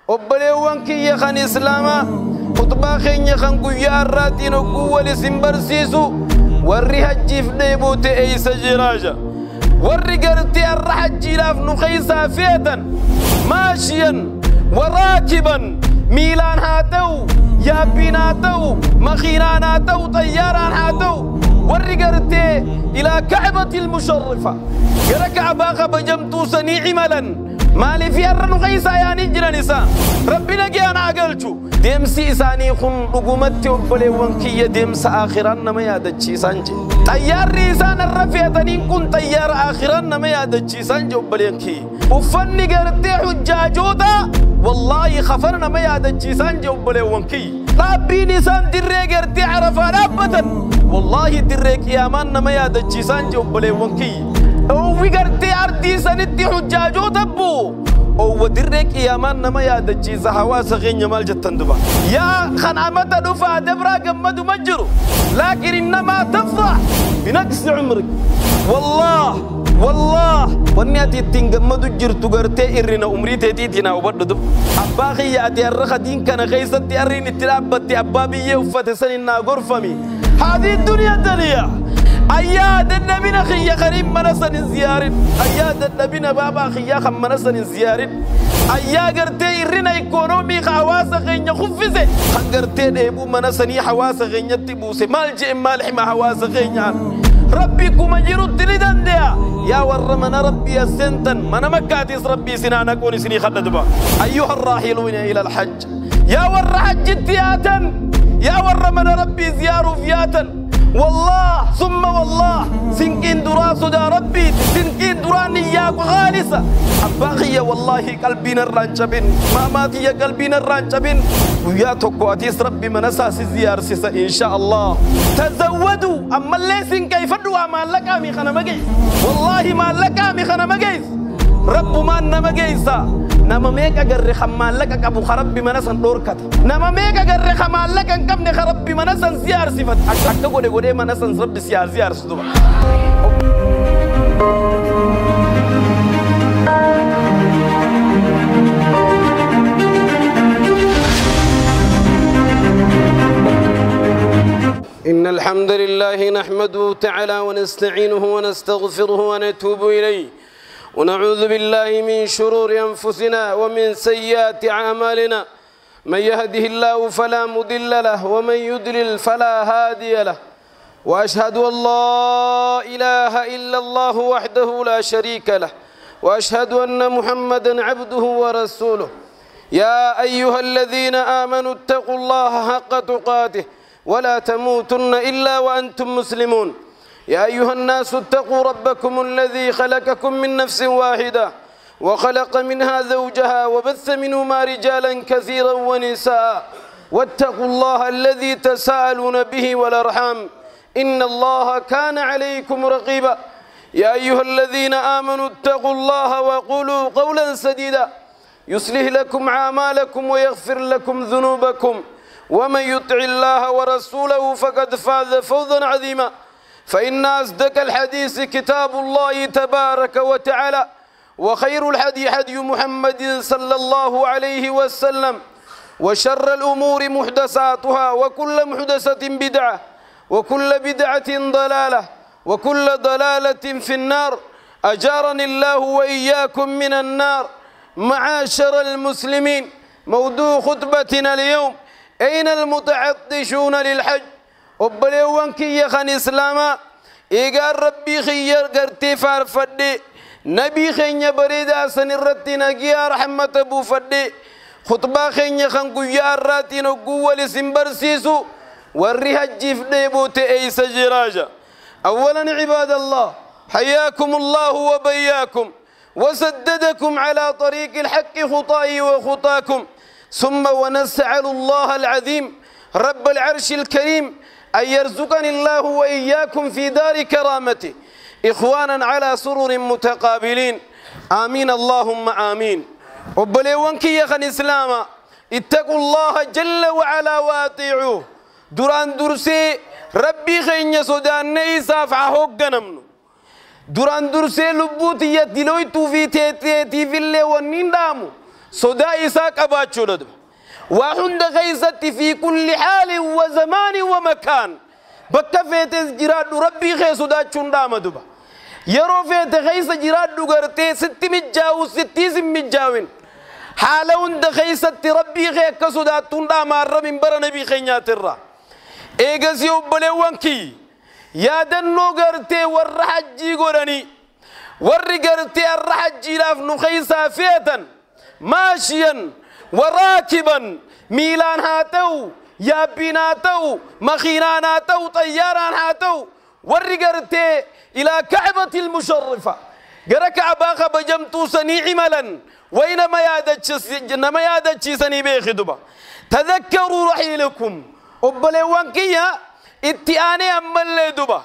وبليوان كي يخن إسلاما خطبا خين يخن قويا الراتين وقوة لسنبرسيسو ورّي هجيف ديبوت ايسا جراجة ورّي قرتي الرحجي لاف نخيسا فيتا ماشيا وراكبا ميلان هاتو يابين هاتو مخينان هاتو طياران هاتو ورّي قرتي إلى كعبة المشرفة قرك عباقة بجمتو سنيع ملا مالي في الرنو غيسا يعني جرانيسا ربنا جانا عقلتو ديمسي إساني خن رقومتي وبلي وانكي ديمس آخران نما يادتشي سانجي طيار ريسان الرفية تنين كن طيار آخران نما يادتشي سانجي وبلي وانكي وفني قرتي حجاجوتا والله خفرنا ما يادتشي سانجي وبلي وانكي ربي نسان دري قرتي عرفان أبدا والله دري كيامان نما يادتشي سانجي وبلي وانكي أو قرتي أرتي سندي حجاجوتا بو أو درك يا من نما يا دجي زهواس غين يمال جتندبا يا خنامة دفع دبرا جمد مجرو لكن إنما تفضح بنقص عمرك والله ونياتي تنجمد جرتو غرتي إرنا عمري تيتينا وبردو أباخي يأتي الرخدين كان غيستي أريني تلعبتي أبابي يوفت سننا غرفمي هذه الدنيا دنيا أياد النبي نخيا خريم منسن زيارين أياد النبي نبابا خيا خم منسن زيارين أيا قرتي رنا إيكونومي حواس غين خفزة قرتي نبو منسني حواس غين تبوس مالجئ مالح ما حواس غين ربكم جرود تلدن ديا يا ورمنا ربي السنتن من مكاتيس ربي سنانك ونسني خلدبا أيها الراحلون إلى الحج يا ور حج تياتا يا ورمنا ربي زيار فياتا والله ثم والله سنكين دراسو دا ربي سنكين دراني ياكو خالصة أباقية والله قلبين الرانشبين ماماتي يا قلبين الرانشبين ويا توقواتيس ربي من أساس زيار سيسا إن شاء الله تزودوا أما اللي سن كيف دوا ما لك أمي خنا مجيس والله ما لك أمي خنا مجيس رب ما نما جيسا نما ميك أجر خمال لك أبو خرب بمناسن دوركت نما ميك أجر خمال لك أنكم نخرب بمناسن زيار صفت أكتر قدي مناسن رب زيار صدوا إن الحمد لله نحمده تعالى ونستعينه ونستغفره ونتوب إليه ونعوذ بالله من شرور أنفسنا ومن سيئات أعمالنا من يهده الله فلا مضل له ومن يضلل فلا هادي له وأشهد أن لا إله إلا الله وحده لا شريك له وأشهد أن محمدا عبده ورسوله يا أيها الذين آمنوا اتقوا الله حق تقاته ولا تموتن إلا وأنتم مسلمون يا أيها الناس اتقوا ربكم الذي خلقكم من نفس واحدة وخلق منها زوجها وبث منهما رجالا كثيرا ونساء واتقوا الله الذي تساءلون به والأرحام إن الله كان عليكم رقيبا يا أيها الذين آمنوا اتقوا الله وقولوا قولا سديدا يصلح لكم أعمالكم ويغفر لكم ذنوبكم ومن يطع الله ورسوله فقد فاز فوزا عظيما فإن أصدق الحديث كتاب الله تبارك وتعالى وخير الهدي هدي محمد صلى الله عليه وسلم وشر الأمور محدثاتها وكل محدثة بدعة وكل بدعة ضلالة وكل ضلالة في النار أجارني الله وإياكم من النار. معاشر المسلمين، موضوع خطبتنا اليوم أين المتعطشون للحج؟ وبليوان كي يخن إسلاما إيقار ربي خير قرتي فارفدي نبي خين بريدا سنرتنا قيا رحمة أبو فدي خطبا خين يخن قيا راتين وقوة لسنبرسيسو ورّيها الجيف ديبوت أيس جراجة. أولا عباد الله، حياكم الله وبياكم وسددكم على طريق الحق خطاي وخطاكم. ثم ونسأل الله العظيم رب العرش الكريم أن يرزقني الله وإياكم في دار كرامته إخوانا على سرر متقابلين، آمين اللهم آمين. وبليوانك يا خن إسلاما اتقوا الله جل وعلا وأطيعوه. دران درسي ربي خين يسودان نيساف عهوك نمنو دران درسي لبوتي يدلوي توفي تيتي في اللي ونين دامو صدا إساك أباتشو ندب وحند غيست في كل حال وزمان ومكان بكفيت جراد ربي خي صدا چوندا مدبا يرو فيت غيس جراد غرتي ست مجاو ستيز مجاوين حالون دغيست ربي خي كصدا توندا مار من بر نبي خينيا ترى إيجاسي وبلوانكي يا دنو غرتي ورحجي غوراني ورغرتي الرحجي لاف نخيسا فيتا ماشيا وراكبا ميلان هاتو يا بيناتو مخيناناتو طياران هاتو ورغرتي إلى كعبة المشرفة غرك عباخ بجمتو سنيع ملا وينما يادتش سني بيخدبا تذكروا رحيلكم وبلوانكيا اتياني أمال دبا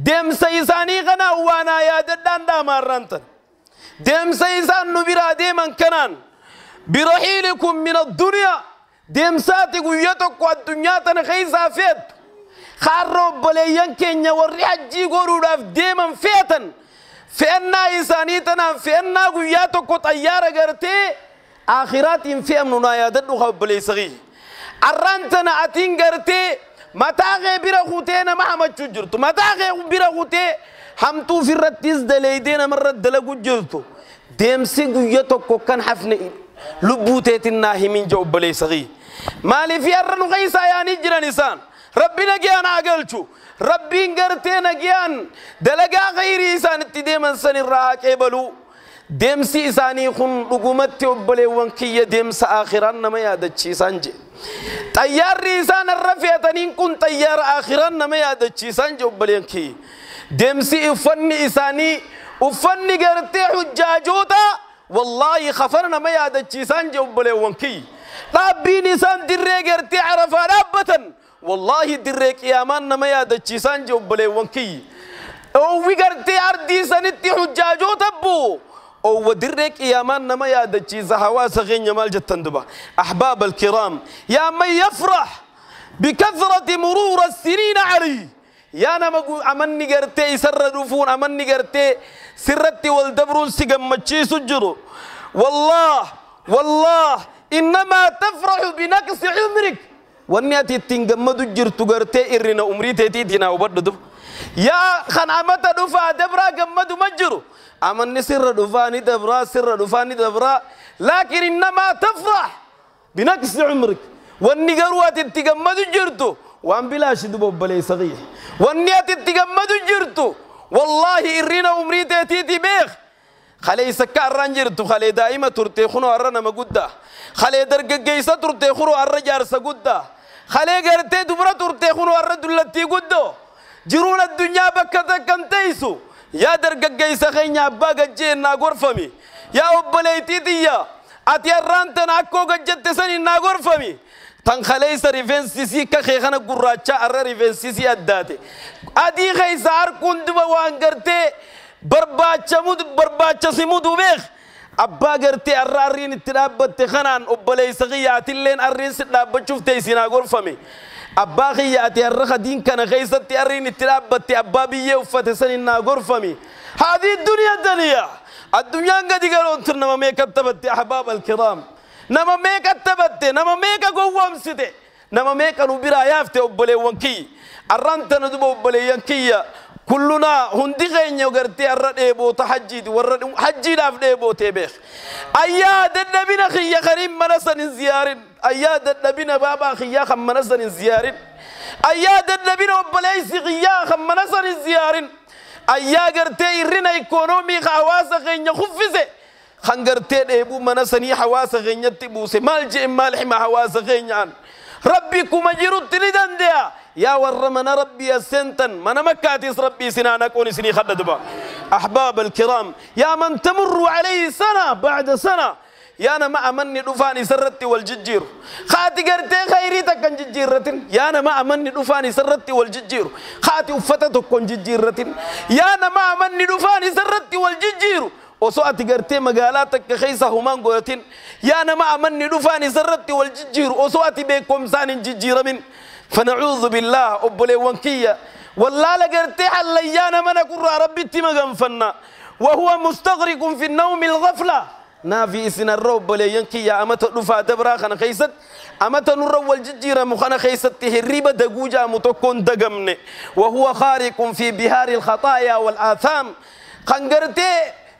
دم سيساني غنا وانا ياددان دامارانتن دم سيسان نبرا ديمان كنان برحيلكم من الدنيا دم ساتي قيتك والدنيا تنخيسا فيت خارو بليان كينيا ورحجي قرود اف ديمان فيتن فإننا إنسانيتنا فإننا قياتك طيارة قرتي آخرات في أمننا ياددو خبلي صغير أرانتنا أتين قرتي متاغي برغوتينا محمد جرتو متاغي برغوتي همتو في الرتيز دليدينا مرة دلقو جرتو ديمسي قياتك كان حفني لبوتيتنا همين جو بلي صغير مالي في أرنو غيسا يعني جرى نسان ربنا جيانا أقلتو ربي نقرتينا جيان دلقا غيري إسان اتديما سن الراك إبلو ديمسي إساني خن رقومتي وبلي وانكي ديمس آخران نما يادتشي سانجي طيار إسان الرفيتنين كن طيار آخران نما يادتشي سانجي وبلي وانكي ديمسي افني إساني افني قرتي حجاجوتا والله خفرنا ما يادتشي سانجي وبلي وانكي ربي نسان دري قرتي عرفا رابة والله دريك يامان نما يادتشي سانجي وبلي وانكي او ويغرتي أردي سنتي حجاجو تبو او دريك يامان نما يادتشي زهواس غين يمال جتندبا أحباب الكرام يا من يفرح بكثرة مرور السنين عليه يا نما أمني قرتي سر دفون أمني قرتي سرتي والدبرون سيقمتشي سجرو والله إنما تفرح بنقص عمرك ونياتي تنجمدو جرتو غرتي إرنا عمري تيتينا وبدو يا خان أمتا دفا دبرا جمدو مجرو أمن سر دفاني دبرا سر دفاني دبرا لكن إنما تفرح بنقص عمرك والنجروات تنجمدو جرتو وان بلاش دبو بلي صغير ونياتي تنجمدو جرتو والله إرنا عمري تيتي بيخ خلي سكار رانجرتو خلي دائما ترتي خنو أرنا مجدا خلي درج جيسة ترتي خنو أرجار سجدا خلي قرتي دبرة ترتي خنو أرد التي جدو جرون الدنيا بكتا كنتيسو يا درج جيسة خيني أبا جين ناقور فمي يا أبليتي ديا أتيران تناكو جت سني ناقور فمي تان خلي سريفنسيسي كخيخنا قراتشا أر ريفنسيسي أداتي أدي خيسار كندوا وانقرتي برباچا سمودو بيخ أبا قرتي أرارين التنابت خنان أبلي سغيات اللين أرين ستنابت شفتي سينا غرفمي أبا خياتي أرخ دين كان غيستي أرين التنابت أبا بيه وفتسننا غرفمي هذه الدنيا قد قالون ترنما ميك التبت أحباب الكرام نما ميك التبت نما ميك قوام ستي نما ميك نبرا يافتي أبلي وانكي أرانت ندبو أبلي ينكي كلنا هندي غيني وقرتي الرد إبو تحجيد والرد حجي لاف إبو تبيخ أياد النبي خيا خريم منسن زيار أياد النبي بابا خيا خم منسن زيار أياد النبي وبليس خيا خم منسن زيار أياد قرتي رنا إيكونومي حواس غيني خفزة خنقرتي إبو منسني حواس غيني تبوس مالجئ مالح ما حواس غيني عن ربكم أجروا تلدان ديا يا ورمنا ربي السنتن من مكاتيس ربي سنانك ونسني خددبا أحباب الكرام يا من تمر عليه سنة بعد سنة يا أنا ما أمني دفاني سرتي والججير خاتي قرتي خيريتك كن ججيرتين يا أنا ما أمني دفاني سرتي والججير خاتي وفتتك كن ججيرتين يا أنا ما أمني دفاني سرتي والججير وسوأتي قرتي مقالاتك خيسة همان قوتين يا أنا ما أمني دفاني سرتي والججير وسوأتي بيكم سان ججير من فنعوذ بالله أبلي وانكية والله لقرتي حليانا من أقول ربي تمغن فنا وهو مستغرق في النوم الغفلة نافي إسن الروب لينكي يا أمة رفا دبرا خنا خيست أمة نور والججيرة مخنا خيست تهريبة دجوجا متكون دجمني وهو خارق في بحار الخطايا والآثام خنجرتي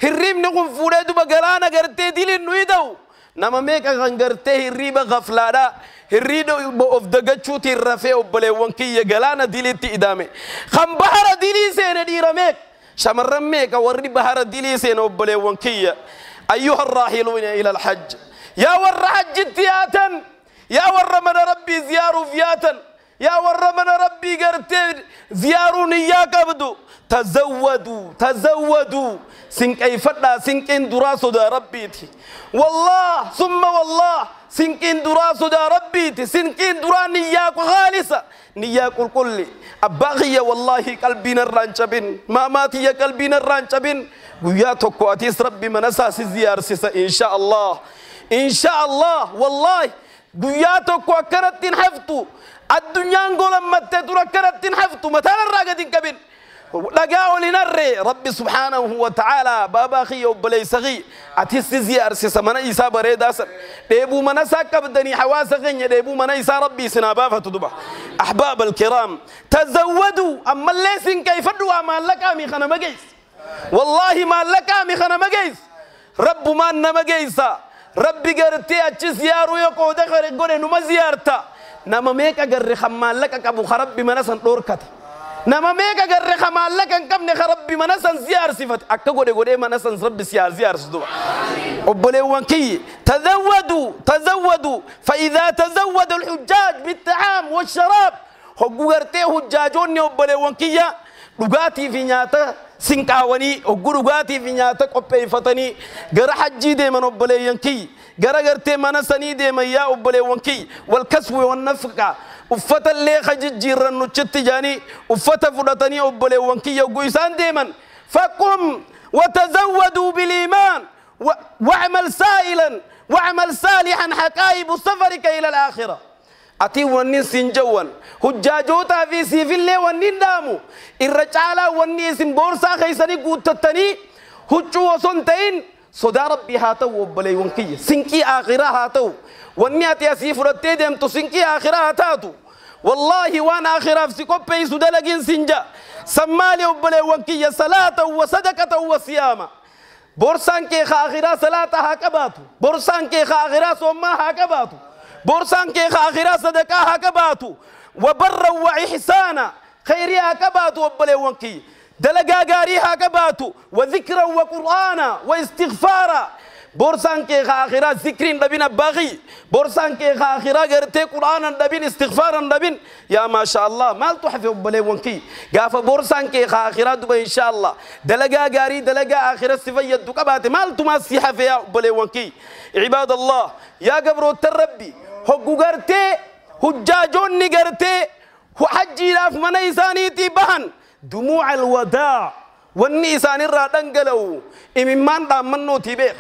هريم نقول فوريدو بجرانا جرتي ديل النويدو نما ميكا خنجرتي هريبة غفلارا هريدو بوف دجاجوتي الرفيع وبليونكي يجلانا ديلتي إدامه خم بحر ديلي سين ديرمك شمر ميكا وري بحر ديلي سين وبليونكي أيها الراحلون إلى الحج يا ور حج تياتا يا ور من ربي زيار فياتا يا ور من ربي قرتين زياروني يا كبدو تزودوا سنك أي فدا سنكين دراسو دا ربيتي والله ثم والله سنكين دراسو دا ربيتي سنكين دراني ياك خالصة نياك الكل أباغي والله قلبنا الرانشبين ما ماتي يا قلبنا الرانشبين ويا توكو أتيس ربي من أساس الزيار سيسا إن شاء الله إن شاء الله والله ويا توكو أكرتين حفتو الدنيا نقول أما تدور أكرتين حفتو متى الراقدين كبين لقاو لنري ربي سبحانه وتعالى بابا خي وبلي سغي أتيس زيار سيسا من إيسا بريداسا ديبو من أسا كبدني حواس غنية ديبو من إيسا ربي سنابا فتدبا أحباب الكرام تزودوا أما الليسين كيف دوا ما لك أمي خنا مجيس والله ما لك أمي خنا مجيس رب ما نمجيسا ربي قرتي أتش زيارو يقو دخل يقول نما زيارتا نما ميكا قرر خمال لك أبو خرب منسان دوركت نما ميكا قرر خمال لك أنكم نخرب منسان زيار صفت أكا قولي منسان رب زيار صدوا أبولي وانكي تزودوا فإذا تزود الحجاج بالطعام والشراب هقو قرتي حجاجوني أبولي وانكي لغاتي في نياتا سنكاوني وغلغاتي في نياتا قبي فتني غرا حجي دي من أبولي ينكي غرا غرتي منساني دي من يا أبولي وانكي والكسو والنفقة وفتا اللي خجي جيران نوچت جاني وفتا فلتني أبولي وانكي يوغويسان دي من فقم وتزودوا بالإيمان واعمل صالحا حقائب سفرك إلى الآخرة أتي ونين سنجوان حجاجوتا في سيف الله ونين دامو الرجالة ونين سنبورسا خيساني قوتتني حجو وصنتين صدا ربي هاتو وبلي ونكي سنكي آخرة هاتو ونين أتي أسيف رتيدهم تو سنكي آخرة هاتاتو والله وانا آخرة فسيكو بيسو دلقين سنجا سمالي وبلي ونكي صلاة وصدقة وصيامة بورسان كي آخرة صلاة هاكباتو بورسان كي آخرة صوما هاكباتو بورسان كي آخرة صدقة هاكباتو وبرا وإحسانا خيري هاكباتو وبلي ونكي دلقا غاري هاكباتو وذكرا وقرآنا واستغفارا بورسان كي آخرة ذكرين دبين باغي بورسان كي آخرة غرتي قرآنا دبين استغفارا دبين يا ما شاء الله مال تحفي وبلي ونكي قاف بورسان كي آخرة دبا إن شاء الله دلقا غاري دلقا آخرة صفية دكبات مال تماسي حفيا وبلي ونكي عباد الله يا قبرو التربي هقو غرتي حجاجوني غرتي وحجي لاف من إسانيتي بهن دموع الوداع والنيسان الرادن قلو إممان دامنو تيبيخ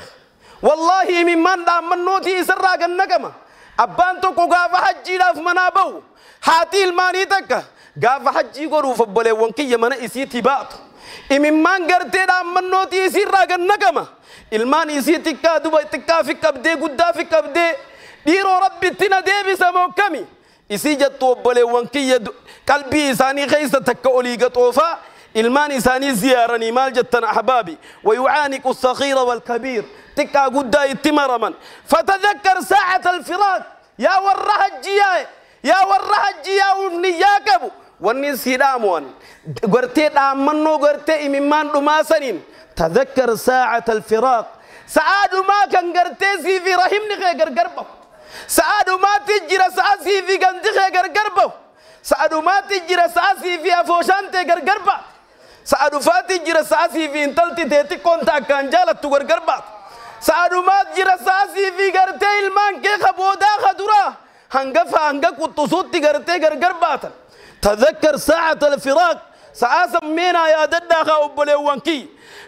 والله إممان دامنو تيسرى قنقما أبان توقو غاف حجي لاف منابو حاتي الماني تكا غاف حجي قرو فبولي وانكي يمن إسي تباتو إممان غرتي دامنو تيسرى قنقما المان إسي تكا دوبا تكا في كبدي قدا في كبدي ديرو ربي تنا ديبي سمو كمي إسي جتو بولي وانكي قلبي إساني خيسة تكأولي قطوفا المان إساني زيارني مال جتنا أحبابي ويعانق الصغير والكبير تكا قدا يتمرمن فتذكر ساعة الفراق يا ورها الجياء يا ورها الجياء ونياكبو والنسيدامون قرتي دامنو قرتي إممان دماسنين تذكر ساعة الفراق سعاد ما كان قرتي في رحمني غير قربه سعاد ما تجرى ساسي في قندخ غرغربو سعاد ما تجرى ساسي في افوشانتي غرغربا سعاد فاتي جرى ساسي في انتلتي تيتي كونتا كان جالت غرغربا سعاد ما جرى ساسي في غرتي المان كي خبودا خدرا هنغفا هنغ قطسوتي غرتي غرغربا تذكر ساعة الفراق ساسا مينا يا ددخا وبلوانكي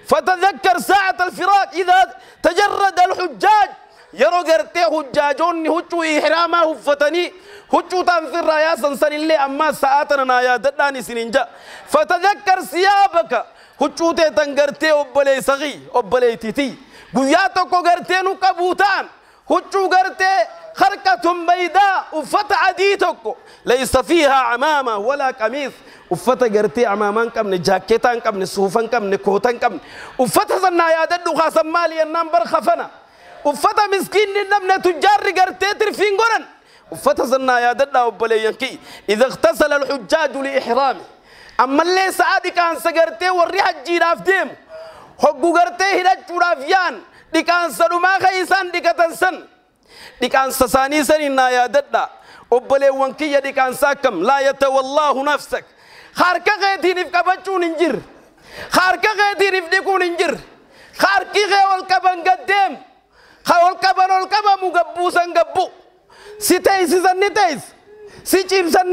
فتذكر ساعة الفراق إذا تجرد الحجاج يرو غرتي حجاجون هجو إحراما هفتني هجو تنفر يا سنسن اللي أما ساعتنا يا دداني سننجا فتذكر ثيابك هجو تنغرتي أبلي صغي أبلي تيتي قياتك قرتين وكبوتان هجو قرتي خرقة بيضاء وفتح عديتك ليس فيها عمامة ولا قميص وفتح قرتي عمامان كم جاكيتان كم صوفان كم كوتان كم وفتح زنايا ددو خاصم مالي النمبر خفنا وفتح مسكين النمنا تجار قرتي ترفين قرن وفتح زنايا ددو بليانكي إذا اغتسل الحجاج لإحرامه أما اللي سعادي كان سقرتي وريح الجيراف ديم حقو قرتي هنا جرافيان دي كان سنما خيسان دي كتنسن دي كان سساني سننا يا ددا وبلي وانكي دي كان ساكم لا يتولاه نفسك خاركا غيتي نفكا بچون انجر خاركا غيتي نفدكون انجر خاركي غي والكبان قدام والكبان والكبان مقبوسا قبو ستيس سنتيس سيجيب سن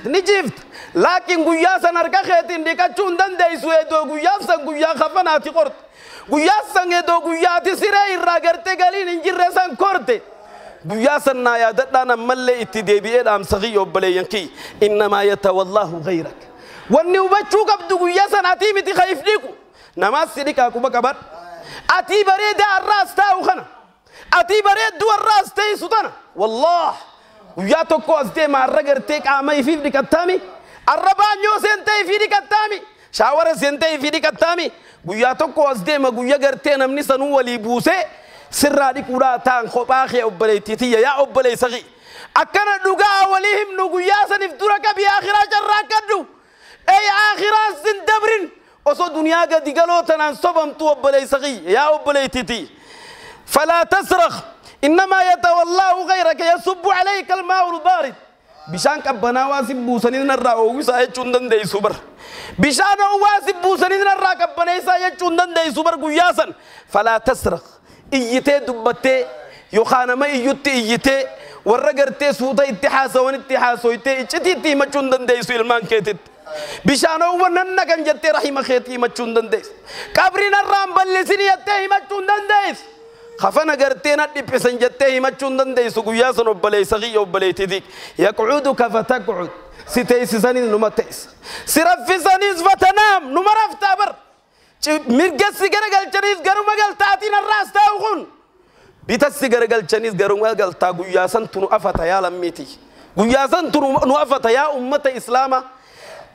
نجيبت لكن قياسا نركا غيتي نفكا چون دن ديسو يدو قياسا قيا خفناتي قرط قياسا يدو قياتي سيري الراغرتي قالين انجر رسان قرطي قياسا نايا ددانا ملي اتدابي ادام صغي وبلي ينكي انما يتولاه غيرك واني وبچو قبض قياسا اتي متي خايف ليكو نماز سيديكا كوبا كبر اتي بريد الراس تاو خنا اتي بريد دو الراس تاي سوتنا والله وياتو كو ازدي ما رغرتك امي في ديك التامي الربانيو سنتي في ديك التامي شاور سنتي في ديك التامي وياتو كو ازدي ما غيا غرتي نمني سنو ولي بوسه سرادي كورا تان خباخي أبليتي يا أبلي سغي أكنا دوغا وليهم نوغيا سنفتورك بآخرة جراكدو أي آخرة سندبرين أصو دنيا قد قالوا تنان صبم تو أبلي سغي يا أبليتي فلا تصرخ إنما يتولاه غيرك يصب عليك الماء البارد بشان كبنا واسب بوسنين الرا ويسا يچوندن دي سوبر بشان واسب بوسنين الرا كبنا يسا يچوندن دي سوبر قياسا فلا تصرخ إيتي دبتي يخانا ما إيوتي إيتي ورقرتي سوطة اتحاسة وانتحاسة ويتي إيتي ما چوندن ديسو إلمان كيتت بشانو وننا كان جتي رحيم خيتي ما چوندن ديس كابرين الرام بلسيني يتي ما چوندن ديس خفنا قرتينا دبسن جتي ما چوندن ديسو قياسا وبلي سغي وبلي تذيك يقعدك فتقعد ستيس سنين نمتيس سرف سنين فتنام نمرف تابر مرجس سيجارة جالشانيس قرو ما قال تاتين الراس تاوخون بيتس سيجارة جالشانيس قرو ما قال تا قياسن تنو أفتا يا لميتي قياسن تنو أفتا يا أمة إسلاما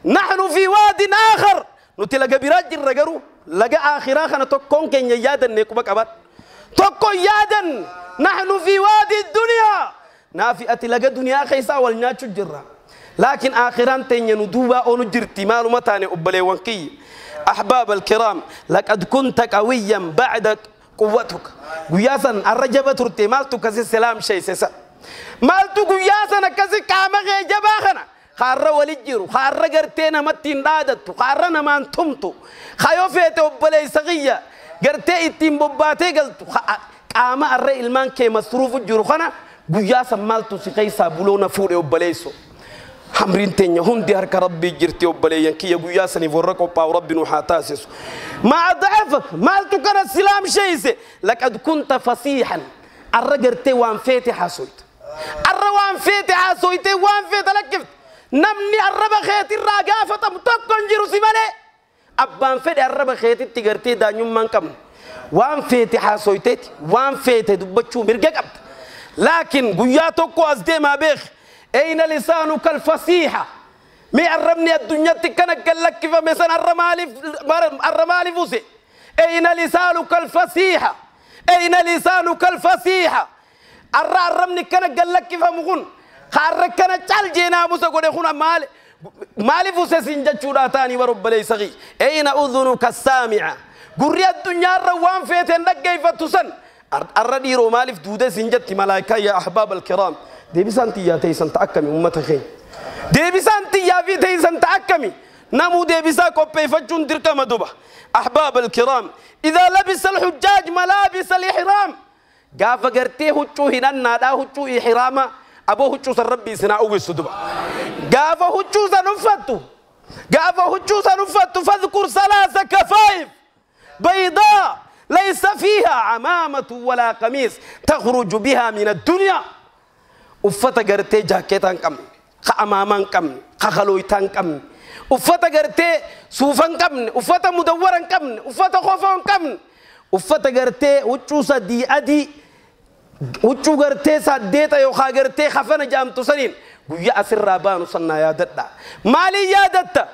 نحن في واد آخر نتلقى براج الرجرو لقى آخرا خنا تكون كن يادن نكوبا كبار تكون يادن نحن في واد الدنيا نافئة لقى دنيا خيسا والناتش الجرة لكن آخرا تنين ندوبا أو نجرتي مالو متاني أبلي وانكي أحباب الكرام لقد كنت قويا بعد قوتك قياسا الرجبة ترتي مالتو كسي سلام شيء سيسا مالتو قياسا كسي كامغي جباخنا خارة ولجيرو خارة قرتينا متين دادتو خارة نمان تمتو خايو فيتو بلي سغية قرتي اتين بباتي قلتو قاما الرئي المان كي مصروف الجيرو خنا قياسا مالتو سيقيسا بلونا فوري وبليسو حمرين تنيا هم دي هرك ربي جرتي وبلي ينكي يقول يا سني فرق وباو ربي نحاتاسس ما ضعفك ما تكره السلام شيء لقد كنت فصيحا الرجرتي وان فيتي حاسويت الروان فيتي حاسويت وان فيتي لكفت نمني الربا خيتي الراقافة متقن جرسي مالي أبان فيتي الربا خيتي تجرتي دانيوم منكم وان فيتي حاسويت وان فيتي دبتشو مرجع لكن قياتك وازدي ما بيخ أين لسانك الفصيحة مي الرمني الدنيا تكنا قلك كيف مثلا الرمالي فوسي أين لسانك الفصيحة أين لسانك الفصيحة الرمني كنا قلك كيف مغن خارج كنا تال جينا موسى قد يخون مالي فوسي سنجد شوراتاني ورب لي صغي أين أذنك السامعة قرية الدنيا الروان فيتن لك كيف تسن الرديرو مالي في دودة سنجد ملايكا يا أحباب الكرام ديبسانتي يا تيسان تأكمي أمة خين ديبسانتي يا في تيسان تأكمي نمو ديبسا كوبي فجون تركا مدوبة أحباب الكرام إذا لبس الحجاج ملابس الإحرام قاف قرتي هجو هنا نادا هجو إحراما أبو هجو سربي سناؤه السدوبة قاف هجو سنفتو قاف هجو سنفتو فاذكر ثلاث كفايف بيضاء ليس فيها عمامة ولا قميص تخرج بها من الدنيا uffata gartee jaakeetaan qabne amaamaan qabne khaloytaan qabne uffata gartee suufan qabne uffata mudawwaran qabne uffata khofaan qabne uffata gartee huccuu sadii adii huccuu gartee saddeeta yookaan gartee kafana jaamtu saniin guyyaa asirraa baanu sannaa yaadadha maaliin yaadatta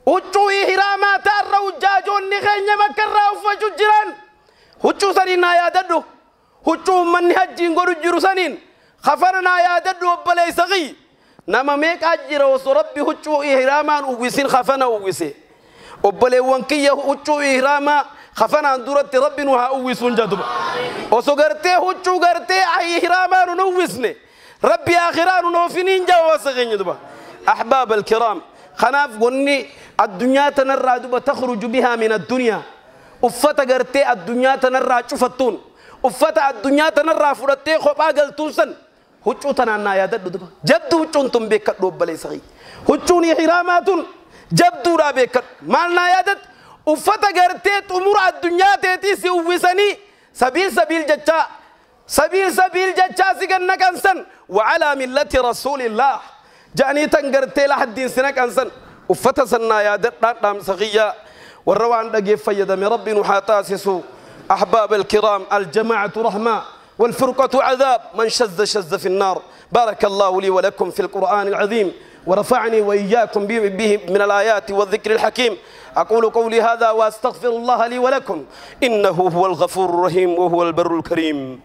huccuu hiraamaa ta'arra hujjaajoonni keenya bakkarraa uffachuu jiran huccuu saniin naa yaadadhu huccuu ummanni hajjiin godhu jiru saniin kafana naa yaadadhu obboleessa qiyyi nama meeqaa jira osoo rabbi huccuu hiraamaan uwwisin kafana uwwise obboleewwan kiyya huccuu hiraamaa خفنا دورت ربنا وهاويسون جدوب وسجرته هو جرته إهرامان ونوسني ربي آخران ونوفنين جواسقين جدوب أحباب الكرام خناف قني الدنيا تنرى دوب تخرج بها من الدنيا أفت جرته الدنيا تنرى شفتون أفت الدنيا تنرى فرته خب أجل توسن هو شو تنانا يا دد دوب جدو شنتم بكت روب بليسقي هو شوني إهراماتون جدو رابكت مالنا يا دد وفتا قرتيت أمور الدنيا تيتي سيوفسني سبيل جتشا سيقنا كنسن وعلى ملة رسول الله جاني تنقرتي لحد سنة كنسن وفتا سنة يا دام سغية والروان لقي فيدا من رب نحاتاسسو أحباب الكرام الجماعة رحمة والفرقة عذاب من شذ في النار بارك الله لي ولكم في القرآن العظيم ورفعني وإياكم به من الآيات والذكر الحكيم أقول قولي هذا وأستغفر الله لي ولكم إنه هو الغفور الرحيم وهو البر الكريم